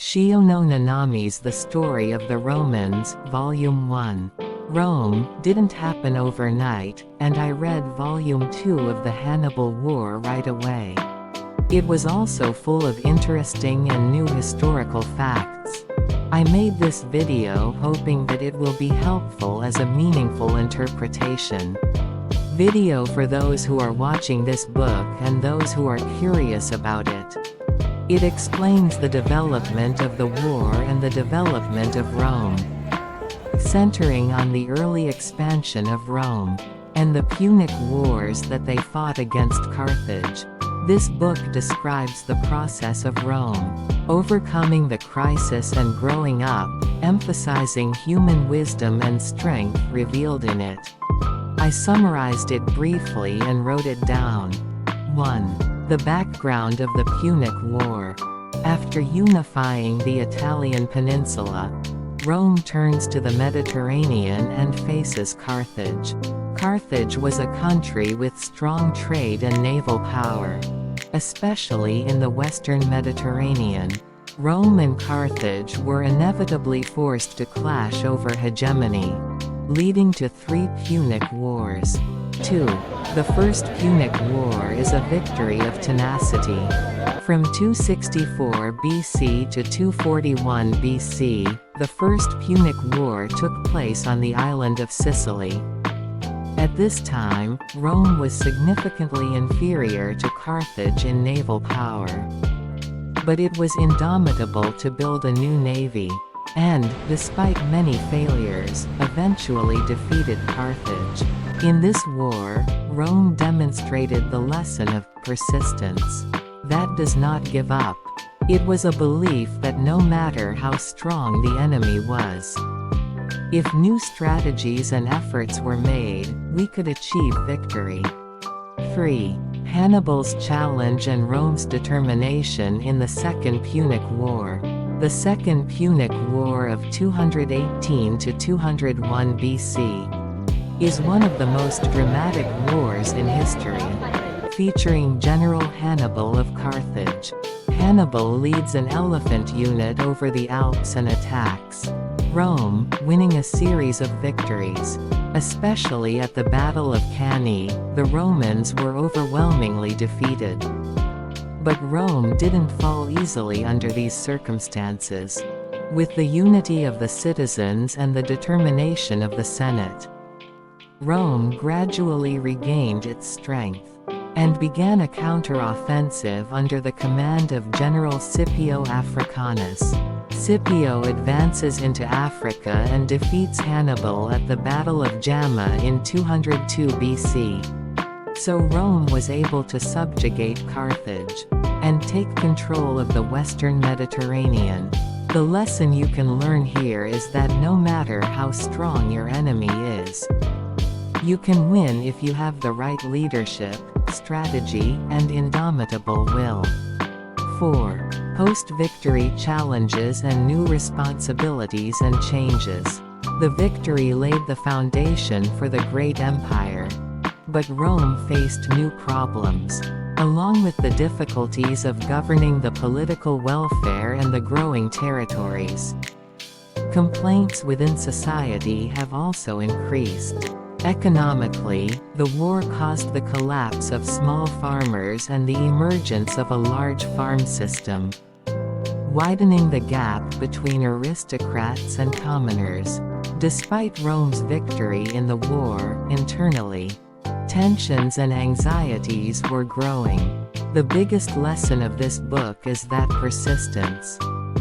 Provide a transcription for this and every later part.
Shiono Nanami's The Story of the Romans, Volume 1. Rome didn't happen overnight, and I read Volume 2 of the Hannibal War right away. It was also full of interesting and new historical facts. I made this video hoping that it will be helpful as a meaningful interpretation. Video for those who are watching this book and those who are curious about it. It explains the development of the war and the development of Rome, centering on the early expansion of Rome, and the Punic Wars that they fought against Carthage. This book describes the process of Rome overcoming the crisis and growing up, emphasizing human wisdom and strength revealed in it. I summarized it briefly and wrote it down. 1. The background of the Punic War. After unifying the Italian peninsula, Rome turns to the Mediterranean and faces Carthage. Carthage was a country with strong trade and naval power, especially in the western Mediterranean. Rome and Carthage were inevitably forced to clash over hegemony, leading to 3 Punic Wars. 2. The First Punic War is a victory of tenacity. From 264 BC to 241 BC, the First Punic War took place on the island of Sicily. At this time, Rome was significantly inferior to Carthage in naval power. But it was indomitable to build a new navy, and, despite many failures, eventually defeated Carthage. In this war, Rome demonstrated the lesson of persistence. That does not give up. It was a belief that no matter how strong the enemy was, if new strategies and efforts were made, we could achieve victory. 3. Hannibal's challenge and Rome's determination in the Second Punic War. The Second Punic War of 218 to 201 BC is one of the most dramatic wars in history, featuring General Hannibal of Carthage. Hannibal leads an elephant unit over the Alps and attacks Rome, winning a series of victories. Especially at the Battle of Cannae, the Romans were overwhelmingly defeated. But Rome didn't fall easily under these circumstances. With the unity of the citizens and the determination of the Senate, Rome gradually regained its strength, and began a counter-offensive under the command of General Scipio Africanus. Scipio advances into Africa and defeats Hannibal at the Battle of Jama in 202 BC. So Rome was able to subjugate Carthage, and take control of the western Mediterranean. The lesson you can learn here is that no matter how strong your enemy is, you can win if you have the right leadership, strategy, and indomitable will. 4. Post-victory challenges and new responsibilities and changes. The victory laid the foundation for the great empire. But Rome faced new problems, along with the difficulties of governing the political welfare and the growing territories. Complaints within society have also increased. Economically, the war caused the collapse of small farmers and the emergence of a large farm system, widening the gap between aristocrats and commoners. Despite Rome's victory in the war, internally, tensions and anxieties were growing. The biggest lesson of this book is that persistence,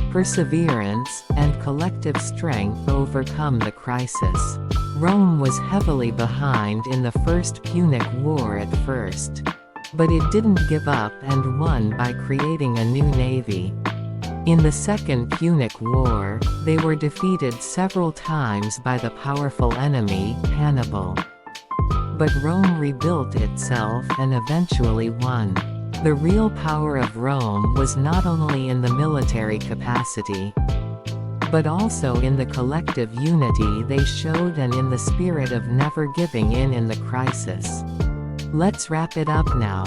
perseverance, and collective strength overcome the crisis. Rome was heavily behind in the First Punic War at first, but it didn't give up and won by creating a new navy. In the Second Punic War, they were defeated several times by the powerful enemy, Hannibal. But Rome rebuilt itself and eventually won. The real power of Rome was not only in the military capacity, but also in the collective unity they showed and in the spirit of never giving in the crisis. Let's wrap it up now.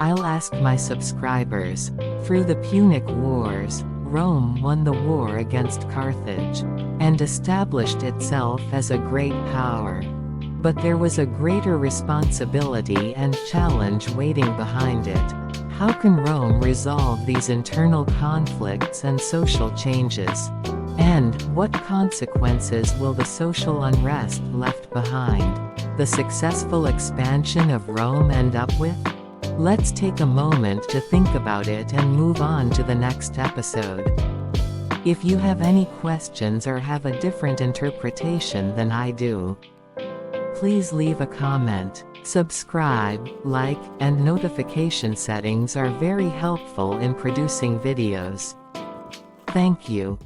I'll ask my subscribers, through the Punic Wars, Rome won the war against Carthage, and established itself as a great power. But there was a greater responsibility and challenge waiting behind it. How can Rome resolve these internal conflicts and social changes? And what consequences will the social unrest left behind the successful expansion of Rome end up with? Let's take a moment to think about it and move on to the next episode. If you have any questions or have a different interpretation than I do, please leave a comment. Subscribe, like, and notification settings are very helpful in producing videos. Thank you.